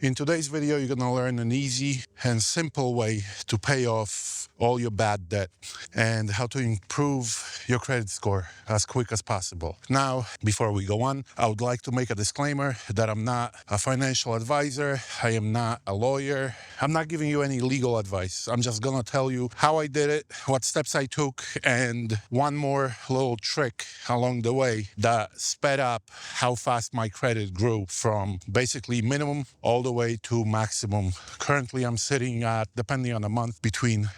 In today's video, you're gonna learn an easy and simple way to pay off all your bad debt and how to improve your credit score as quick as possible. Now, before we go on, I would like to make a disclaimer that I'm not a financial advisor. I am not a lawyer. I'm not giving you any legal advice. I'm just gonna tell you how I did it, what steps I took, and one more little trick along the way that sped up how fast my credit grew from basically minimum all the way to maximum. Currently, I'm sitting at, depending on the month, between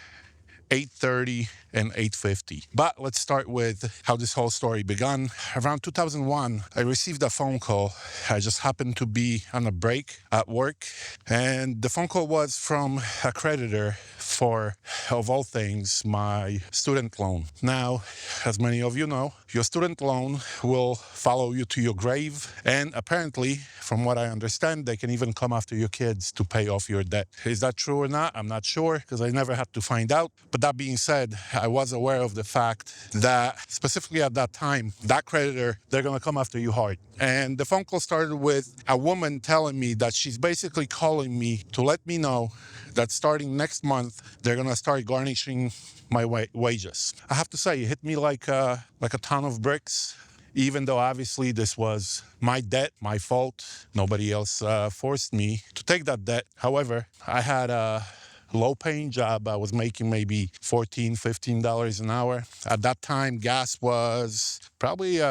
830 and 850. But let's start with how this whole story began. Around 2001, I received a phone call. I just happened to be on a break at work, and the phone call was from a creditor for, of all things, my student loan. Now, as many of you know, your student loan will follow you to your grave, and apparently, from what I understand, they can even come after your kids to pay off your debt. Is that true or not? I'm not sure, because I never had to find out. But that being said, I was aware of the fact that, specifically at that time, that creditor, they're going to come after you hard. And the phone call started with a woman telling me that she's basically calling me to let me know that starting next month, they're going to start garnishing my wages. I have to say, it hit me like a ton of bricks. Even though obviously this was my debt, my fault, nobody else forced me to take that debt. However, I had a low-paying job. I was making maybe $14, $15 an hour. At that time, gas was probably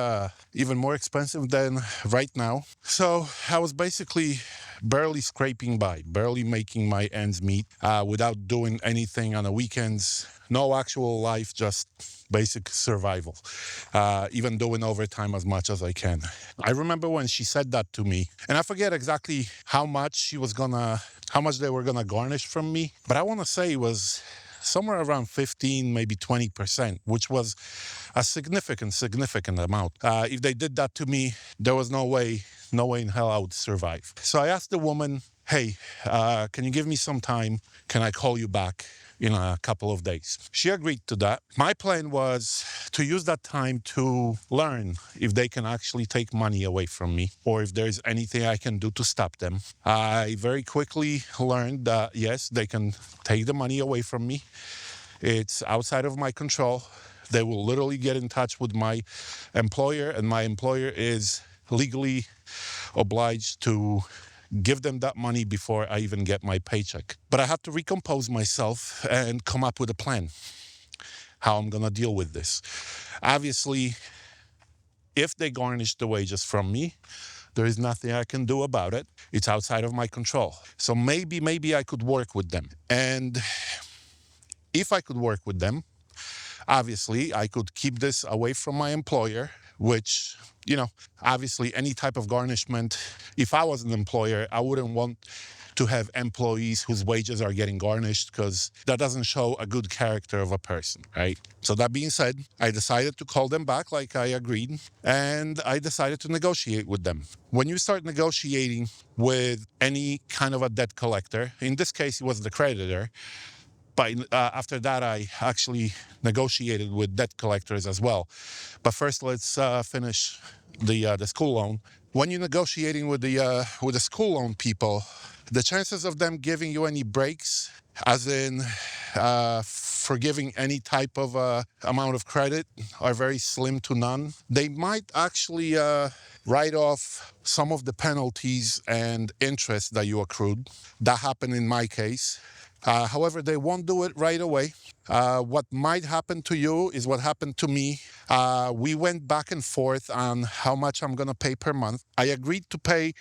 even more expensive than right now. So I was basically barely scraping by, barely making my ends meet without doing anything on the weekends. No actual life, just basic survival, even doing overtime as much as I can. I remember when she said that to me, and I forget exactly how much they were gonna garnish from me, but I wanna say it was somewhere around 15, maybe 20%, which was a significant amount. If they did that to me, there was no way in hell I would survive. So I asked the woman, hey, can you give me some time? Can I call you back in a couple of days? She agreed to that. My plan was to use that time to learn if they can actually take money away from me or if there's anything I can do to stop them. I very quickly learned that, yes, they can take the money away from me. It's outside of my control. They will literally get in touch with my employer, and my employer is legally obliged to give them that money before I even get my paycheck. But I have to recompose myself and come up with a plan how I'm gonna deal with this. Obviously, if they garnish the wages from me, there is nothing I can do about it. It's outside of my control. So maybe I could work with them. And if I could work with them, obviously, I could keep this away from my employer, which, obviously any type of garnishment, if I was an employer, I wouldn't want to have employees whose wages are getting garnished because that doesn't show a good character of a person, right? So that being said, I decided to call them back like I agreed, and I decided to negotiate with them. When you start negotiating with any kind of a debt collector, in this case, it was the creditor, but after that, I actually negotiated with debt collectors as well. But first, let's finish the school loan. When you're negotiating with the school loan people, the chances of them giving you any breaks, as in forgiving any type of amount of credit, are very slim to none. They might actually write off some of the penalties and interest that you accrued. That happened in my case. However, they won't do it right away. What might happen to you is what happened to me. We went back and forth on how much I'm going to pay per month. I agreed to pay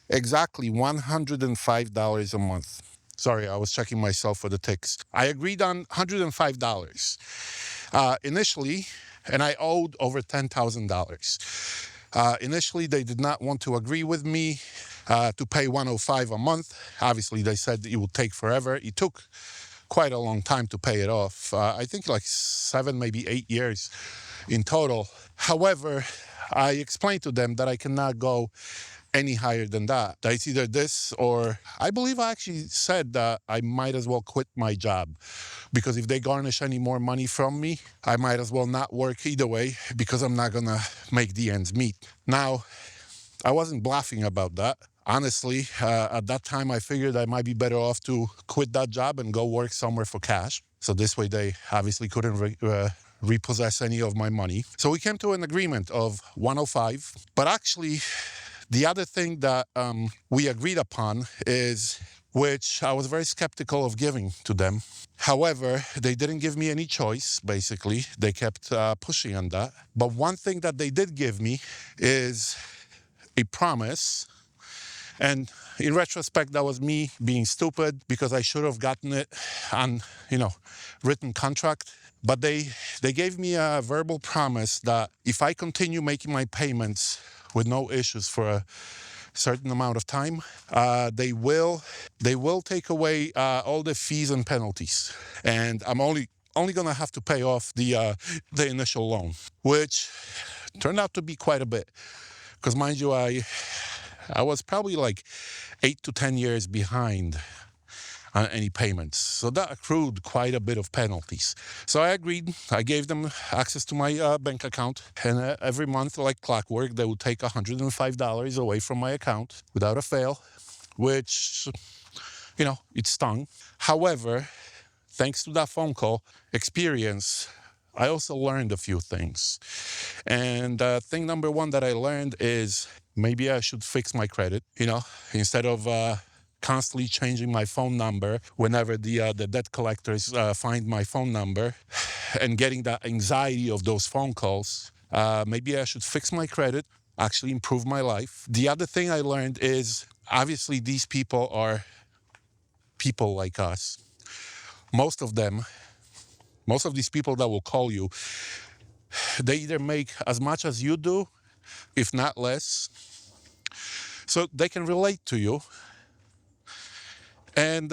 exactly $105 a month. Sorry, I was checking myself for the ticks. I agreed on $105 initially, and I owed over $10,000. Initially, they did not want to agree with me to pay $105 a month. Obviously, they said it would take forever. It took quite a long time to pay it off. I think like 7, maybe 8 years in total. However, I explained to them that I cannot go any higher than that. That it's either this or I believe I actually said that I might as well quit my job, because if they garnish any more money from me, I might as well not work either way, because I'm not gonna make the ends meet. Now, I wasn't bluffing about that. Honestly, at that time, I figured I might be better off to quit that job and go work somewhere for cash. So this way, they obviously couldn't repossess any of my money. So we came to an agreement of 105. But actually, the other thing that we agreed upon is, which I was very skeptical of giving to them. However, they didn't give me any choice, basically. They kept pushing on that. But one thing that they did give me is a promise. And in retrospect, that was me being stupid because I should have gotten it on, written contract. But they gave me a verbal promise that if I continue making my payments with no issues for a certain amount of time, they will take away all the fees and penalties, and I'm only gonna have to pay off the initial loan, which turned out to be quite a bit. Because mind you, I was probably like 8 to 10 years behind on any payments. So that accrued quite a bit of penalties. So I agreed. I gave them access to my bank account. And every month, like clockwork, they would take $105 away from my account without a fail, which, it stung. However, thanks to that phone call experience, I also learned a few things. And thing number one that I learned is maybe I should fix my credit, instead of constantly changing my phone number whenever the debt collectors find my phone number and getting that anxiety of those phone calls. Maybe I should fix my credit, actually improve my life. The other thing I learned is obviously these people are people like us. Most of these people that will call you, they either make as much as you do, if not less, so they can relate to you. And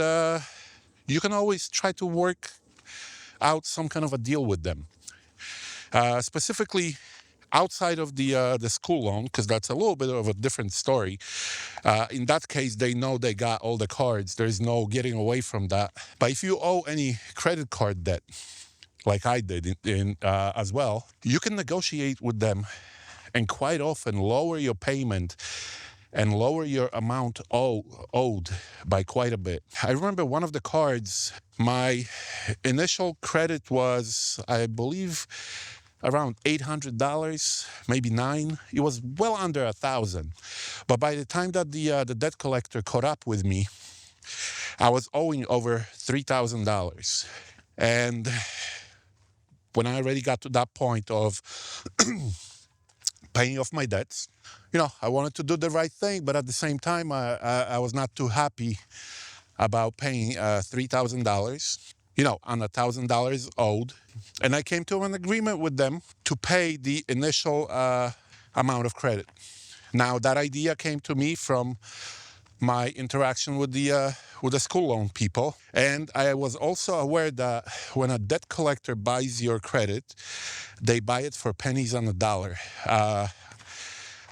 you can always try to work out some kind of a deal with them. Specifically, outside of the school loan, because that's a little bit of a different story. In that case, they know they got all the cards. There's no getting away from that. But if you owe any credit card debt, like I did as well, you can negotiate with them and quite often lower your payment and lower your amount owed by quite a bit. I remember one of the cards, my initial credit was, I believe, around $800, maybe $9. It was well under $1,000. But by the time that the debt collector caught up with me, I was owing over $3,000. And when I already got to that point of paying off my debts, I wanted to do the right thing, but at the same time, I was not too happy about paying $3,000, on $1,000 owed. And I came to an agreement with them to pay the initial amount of credit. Now, that idea came to me from my interaction with the school loan people. And I was also aware that when a debt collector buys your credit, they buy it for pennies on the dollar.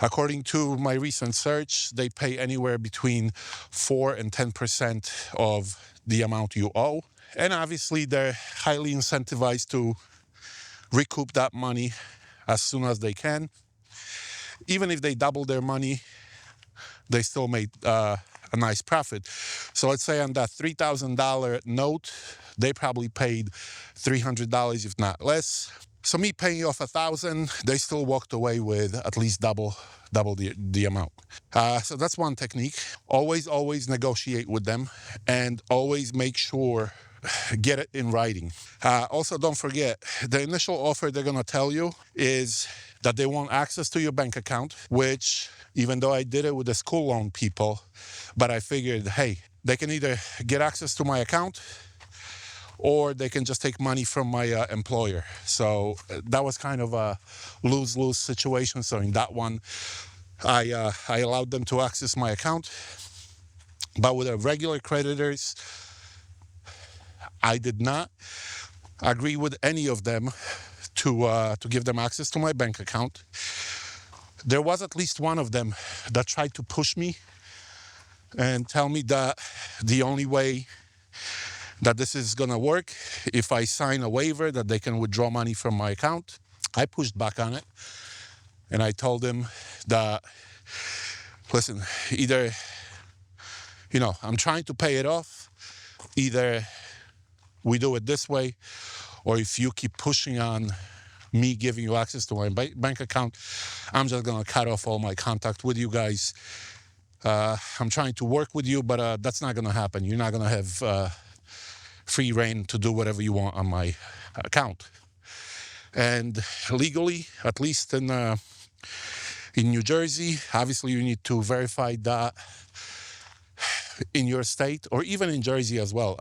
According to my recent search, they pay anywhere between 4 and 10% of the amount you owe. And obviously, they're highly incentivized to recoup that money as soon as they can. Even if they double their money, they still made a nice profit. So let's say on that $3,000 note, they probably paid $300, if not less. So me paying off $1,000, they still walked away with at least double the amount. So that's one technique. Always negotiate with them, and always make sure get it in writing. Also, don't forget, the initial offer they're gonna tell you is that they want access to your bank account, which, even though I did it with the school loan people, but I figured, hey, they can either get access to my account or they can just take money from my employer. So that was kind of a lose-lose situation. So in that one, I allowed them to access my account. But with the regular creditors, I did not agree with any of them to give them access to my bank account. There was at least one of them that tried to push me and tell me that the only way that this is going to work if I sign a waiver that they can withdraw money from my account. I pushed back on it, and I told him that listen, either, I'm trying to pay it off. Either we do it this way, or if you keep pushing on me giving you access to my bank account, I'm just going to cut off all my contact with you guys. I'm trying to work with you, but that's not going to happen. You're not going to have free reign to do whatever you want on my account. And legally, at least in New Jersey, obviously you need to verify that in your state, or even in Jersey as well.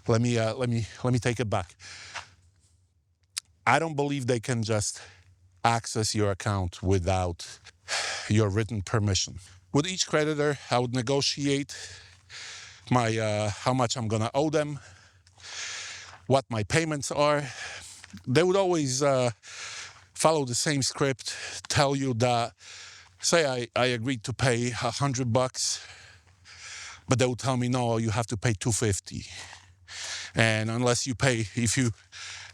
Let me take it back. I don't believe they can just access your account without your written permission. With each creditor, I would negotiate my how much I'm gonna owe them, what my payments are. They would always follow the same script, tell you that, say I agreed to pay $100, but they would tell me, no, you have to pay $250. And unless you pay,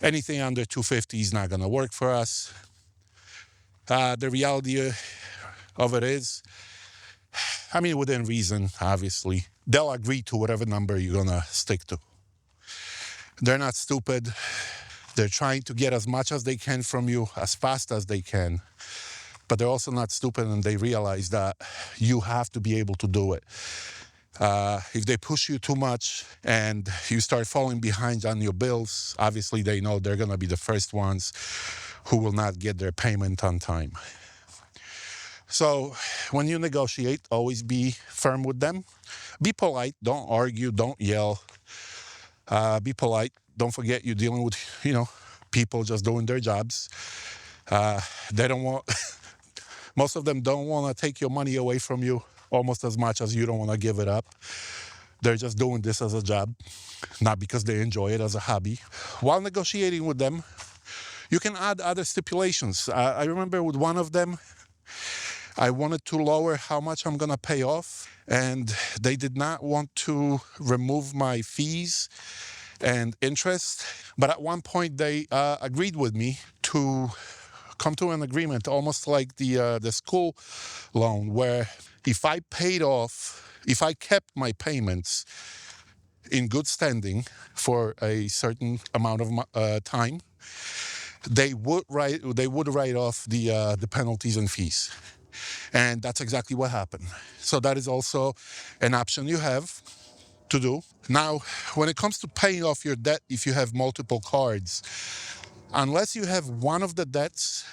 anything under $250 is not gonna work for us. The reality of it is, within reason, obviously, they'll agree to whatever number you're gonna stick to. They're not stupid. They're trying to get as much as they can from you as fast as they can. But they're also not stupid, and they realize that you have to be able to do it. If they push you too much and you start falling behind on your bills, obviously they know they're gonna be the first ones who will not get their payment on time. So when you negotiate, always be firm with them. Be polite, don't argue, don't yell. Be polite. Don't forget you're dealing with, people just doing their jobs. They don't want, most of them don't want to take your money away from you almost as much as you don't want to give it up. They're just doing this as a job, not because they enjoy it as a hobby. While negotiating with them, you can add other stipulations. I remember with one of them, I wanted to lower how much I'm going to pay off, and they did not want to remove my fees and interest. But at one point, they agreed with me to come to an agreement, almost like the school loan, where if I kept my payments in good standing for a certain amount of time, they would write off the penalties and fees. And that's exactly what happened. So that is also an option you have to do. Now, when it comes to paying off your debt, if you have multiple cards, unless you have one of the debts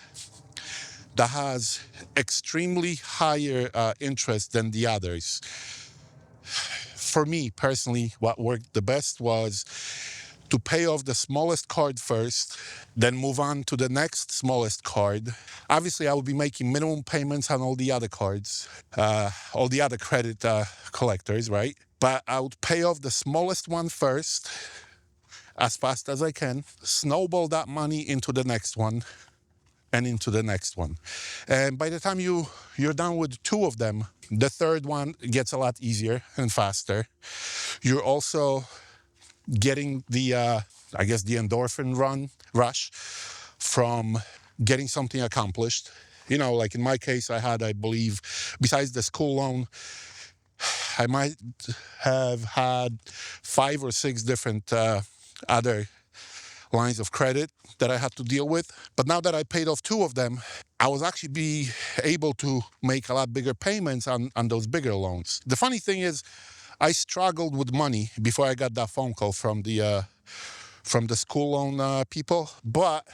that has extremely higher interest than the others, for me personally, what worked the best was to pay off the smallest card first, then move on to the next smallest card. Obviously, I would be making minimum payments on all the other cards, all the other credit collectors, right? But I would pay off the smallest one first, as fast as I can, snowball that money into the next one, and into the next one. And by the time you're done with two of them, the third one gets a lot easier and faster. You're also getting the endorphin rush from getting something accomplished. Like in my case, I believe, besides the school loan, I might have had 5 or 6 different other lines of credit that I had to deal with. But now that I paid off 2 of them, I was actually be able to make a lot bigger payments on those bigger loans. The funny thing is, I struggled with money before I got that phone call from the school loan people. But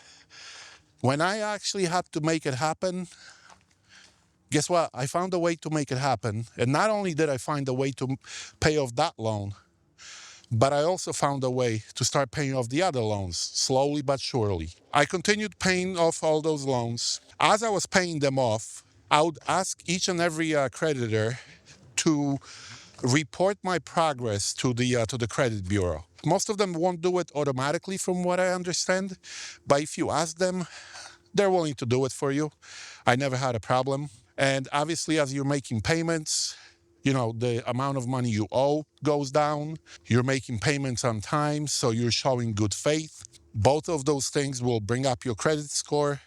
when I actually had to make it happen, guess what? I found a way to make it happen. And not only did I find a way to pay off that loan, but I also found a way to start paying off the other loans, slowly but surely. I continued paying off all those loans. As I was paying them off, I would ask each and every creditor to report my progress to the credit bureau. Most of them won't do it automatically, from what I understand, but if you ask them, they're willing to do it for you. I never had a problem. And obviously, as you're making payments, the amount of money you owe goes down. You're making payments on time, so you're showing good faith. Both of those things will bring up your credit score.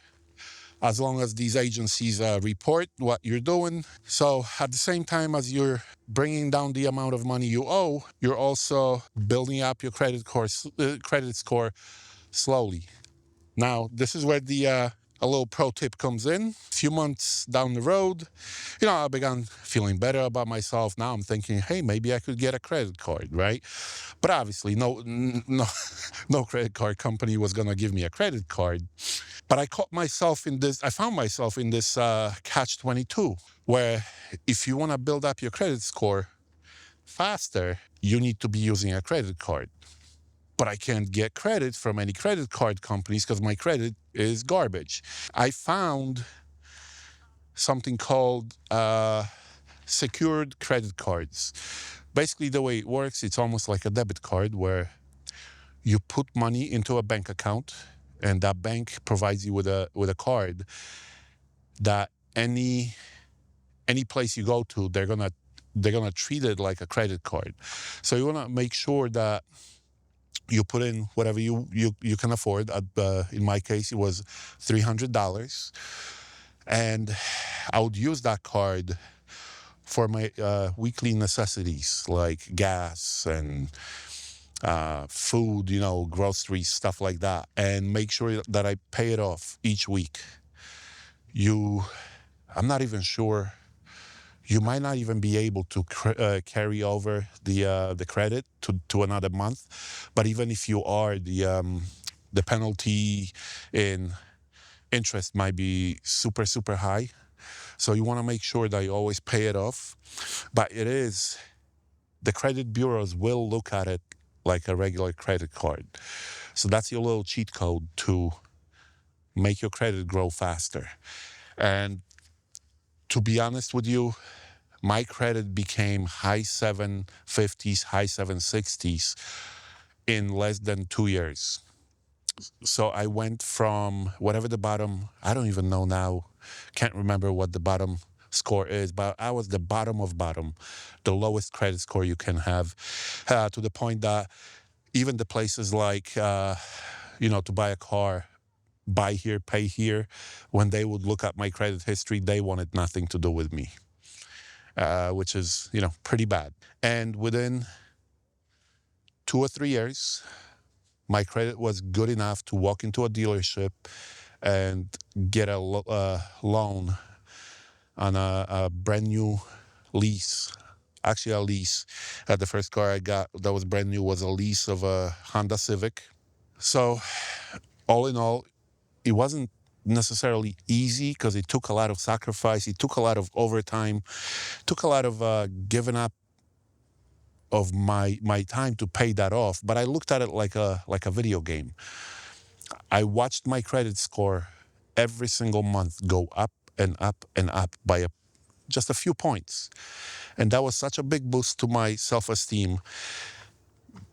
as long as these agencies report what you're doing. So at the same time as you're bringing down the amount of money you owe, you're also building up your credit score slowly. Now, this is where the a little pro tip comes in. A few months down the road, I began feeling better about myself. Now I'm thinking, hey, maybe I could get a credit card, right? But obviously, no, no credit card company was gonna give me a credit card. But I found myself in this catch-22, where if you want to build up your credit score faster, you need to be using a credit card. But I can't get credit from any credit card companies because my credit is garbage. I found something called secured credit cards. Basically, the way it works, it's almost like a debit card where you put money into a bank account, and that bank provides you with a card that any place you go to, they're gonna treat it like a credit card. So you wanna make sure that you put in whatever you can afford. In my case, it was $300, and I would use that card for my weekly necessities like gas and food, groceries, stuff like that, and make sure that I pay it off each week. I'm not even sure. You might not even be able to carry over the credit to another month, but even if you are, the penalty in interest might be super super high. So you want to make sure that you always pay it off. But the credit bureaus will look at it like a regular credit card. So that's your little cheat code to make your credit grow faster. And to be honest with you, my credit became high 750s, high 760s in less than 2 years. So I went from whatever the bottom, I don't even know now, can't remember what the bottom score is, but I was the bottom of bottom, the lowest credit score you can have, to the point that even the places like, to buy a car, buy here, pay here, when they would look at my credit history, they wanted nothing to do with me. Which is, pretty bad. And within 2 or 3 years, my credit was good enough to walk into a dealership and get a loan on a brand new lease. Actually, a lease. The first car I got that was brand new was a lease of a Honda Civic. So, all in all, it wasn't necessarily easy because it took a lot of sacrifice. It took a lot of overtime. Took a lot of giving up of my time to pay that off. But I looked at it like a video game. I watched my credit score every single month go up and up and up by just a few points. And that was such a big boost to my self-esteem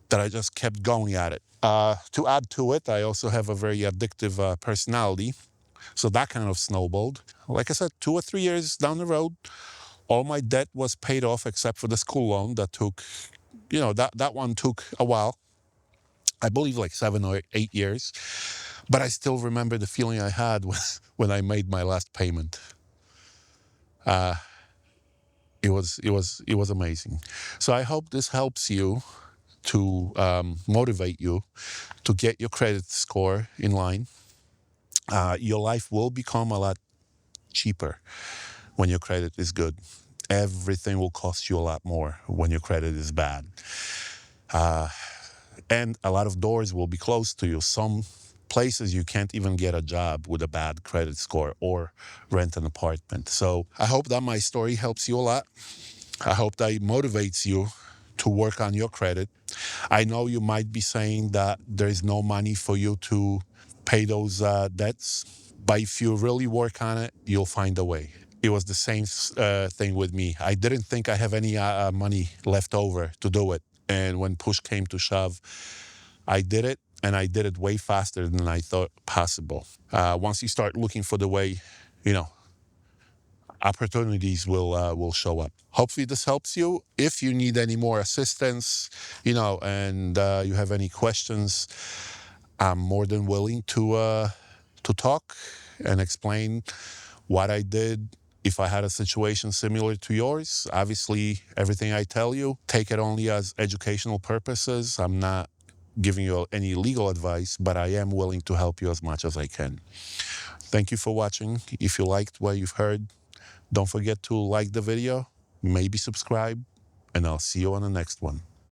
that I just kept going at it. To add to it, I also have a very addictive personality. So that kind of snowballed. Like I said, 2 or 3 years down the road, all my debt was paid off except for the school loan that took, that one took a while. I believe like 7 or 8 years. But I still remember the feeling I had when I made my last payment. It was amazing. So I hope this helps you to motivate you to get your credit score in line. Your life will become a lot cheaper when your credit is good. Everything will cost you a lot more when your credit is bad. And a lot of doors will be closed to you. Some places you can't even get a job with a bad credit score or rent an apartment. So I hope that my story helps you a lot. I hope that it motivates you to work on your credit. I know you might be saying that there's no money for you to pay those debts, but if you really work on it, you'll find a way. It was the same thing with me. I didn't think I have any money left over to do it. And when push came to shove, I did it, and I did it way faster than I thought possible. Once you start looking for the way, opportunities will show up. Hopefully this helps you. If you need any more assistance, and you have any questions, I'm more than willing to talk and explain what I did if I had a situation similar to yours. Obviously, everything I tell you, take it only as educational purposes. I'm not giving you any legal advice, but I am willing to help you as much as I can. Thank you for watching. If you liked what you've heard, don't forget to like the video, maybe subscribe, and I'll see you on the next one.